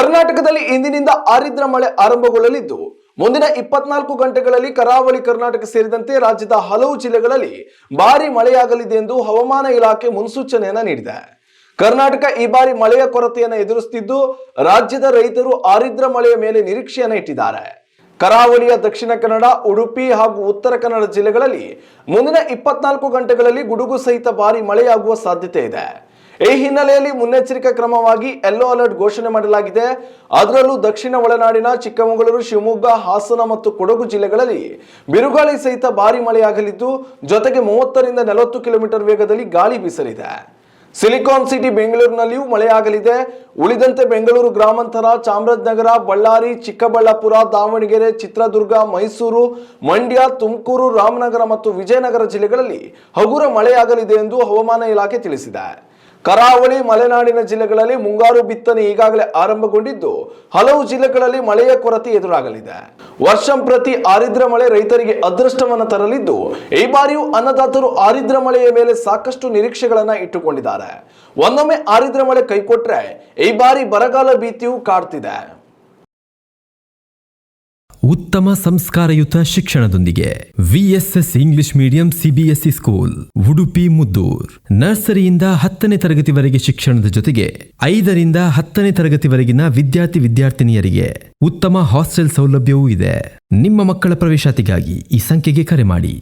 ಕರ್ನಾಟಕದಲ್ಲಿ ಇಂದಿನಿಂದ ಆರಿದ್ರ ಮಳೆ ಆರಂಭಗೊಳ್ಳಲಿದ್ದು ಮುಂದಿನ 24 ಗಂಟೆಗಳಲ್ಲಿ ಕರಾವಳಿ ಕರ್ನಾಟಕ ಸೇರಿದಂತೆ ರಾಜ್ಯದ ಹಲವು ಜಿಲ್ಲೆಗಳಲ್ಲಿ ಭಾರೀ ಮಳೆಯಾಗಲಿದೆ ಎಂದು ಹವಾಮಾನ ಇಲಾಖೆ ಮುನ್ಸೂಚನೆಯನ್ನ ನೀಡಿದೆ. ಕರ್ನಾಟಕ ಈ ಬಾರಿ ಮಳೆಯ ಕೊರತೆಯನ್ನು ಎದುರಿಸುತ್ತಿದ್ದು ರಾಜ್ಯದ ರೈತರು ಆರಿದ್ರ ಮಳೆಯ ಮೇಲೆ ನಿರೀಕ್ಷೆಯನ್ನು ಇಟ್ಟಿದ್ದಾರೆ. ಕರಾವಳಿಯ ದಕ್ಷಿಣ ಕನ್ನಡ, ಉಡುಪಿ ಹಾಗೂ ಉತ್ತರ ಕನ್ನಡ ಜಿಲ್ಲೆಗಳಲ್ಲಿ ಮುಂದಿನ 24 ಗಂಟೆಗಳಲ್ಲಿ ಗುಡುಗು ಸಹಿತ ಭಾರೀ ಮಳೆಯಾಗುವ ಸಾಧ್ಯತೆ ಇದೆ. ಈ ಹಿನ್ನೆಲೆಯಲ್ಲಿ ಮುನ್ನೆಚ್ಚರಿಕಾ ಕ್ರಮವಾಗಿ ಯೆಲ್ಲೋ ಅಲರ್ಟ್ ಘೋಷಣೆ ಮಾಡಲಾಗಿದೆ. ಅದರಲ್ಲೂ ದಕ್ಷಿಣ ಒಳನಾಡಿನ ಚಿಕ್ಕಮಗಳೂರು, ಶಿವಮೊಗ್ಗ, ಹಾಸನ ಮತ್ತು ಕೊಡಗು ಜಿಲ್ಲೆಗಳಲ್ಲಿ ಬಿರುಗಾಳಿ ಸಹಿತ ಭಾರೀ ಮಳೆಯಾಗಲಿದ್ದು ಜೊತೆಗೆ 30 ರಿಂದ 40 ಕಿಲೋಮೀಟರ್ ವೇಗದಲ್ಲಿ ಗಾಳಿ ಬೀಸಲಿದೆ. ಸಿಲಿಕಾನ್ ಸಿಟಿ ಬೆಂಗಳೂರಿನಲ್ಲಿಯೂ ಮಳೆಯಾಗಲಿದೆ. ಉಳಿದಂತೆ ಬೆಂಗಳೂರು ಗ್ರಾಮಾಂತರ, ಚಾಮರಾಜನಗರ, ಬಳ್ಳಾರಿ, ಚಿಕ್ಕಬಳ್ಳಾಪುರ, ದಾವಣಗೆರೆ, ಚಿತ್ರದುರ್ಗ, ಮೈಸೂರು, ಮಂಡ್ಯ, ತುಮಕೂರು, ರಾಮನಗರ ಮತ್ತು ವಿಜಯನಗರ ಜಿಲ್ಲೆಗಳಲ್ಲಿ ಹಗುರ ಮಳೆಯಾಗಲಿದೆ ಎಂದು ಹವಾಮಾನ ಇಲಾಖೆ ತಿಳಿಸಿದೆ. ಕರಾವಳಿ ಮಲೆನಾಡಿನ ಜಿಲ್ಲೆಗಳಲ್ಲಿ ಮುಂಗಾರು ಬಿತ್ತನೆ ಈಗಾಗಲೇ ಆರಂಭಗೊಂಡಿದ್ದು ಹಲವು ಜಿಲ್ಲೆಗಳಲ್ಲಿ ಮಳೆಯ ಕೊರತೆ ಎದುರಾಗಲಿದೆ. ವರ್ಷಂಪ್ರತಿ ಆರಿದ್ರ ಮಳೆ ರೈತರಿಗೆ ಅದೃಷ್ಟವನ್ನು ತರಲಿದ್ದು ಈ ಬಾರಿಯೂ ಅನ್ನದಾತರು ಆರಿದ್ರ ಮಳೆಯ ಮೇಲೆ ಸಾಕಷ್ಟು ನಿರೀಕ್ಷೆಗಳನ್ನ ಇಟ್ಟುಕೊಂಡಿದ್ದಾರೆ. ಒಂದೊಮ್ಮೆ ಆರಿದ್ರ ಮಳೆ ಕೈಕೊಟ್ರೆ ಈ ಬಾರಿ ಬರಗಾಲ ಭೀತಿಯೂ ಕಾಡ್ತಿದೆ. ಉತ್ತಮ ಸಂಸ್ಕಾರಯುತ ಶಿಕ್ಷಣದೊಂದಿಗೆ VSS English medium CBSE school Udupi Muddur. ನರ್ಸರಿಯಿಂದ 10ನೇ ತರಗತಿವರೆಗೆ ಶಿಕ್ಷಣದ ಜೊತೆಗೆ 5 ರಿಂದ 10ನೇ ತರಗತಿವರೆಗಿನ ವಿದ್ಯಾರ್ಥಿನಿಯರಿಗೆ ಉತ್ತಮ ಹಾಸ್ಟೆಲ್ ಸೌಲಭ್ಯವೂ ಇದೆ. ನಿಮ್ಮ ಮಕ್ಕಳ ಪ್ರವೇಶಾತಿಗಾಗಿ ಈ ಸಂಖ್ಯೆಗೆ ಕರೆ ಮಾಡಿ.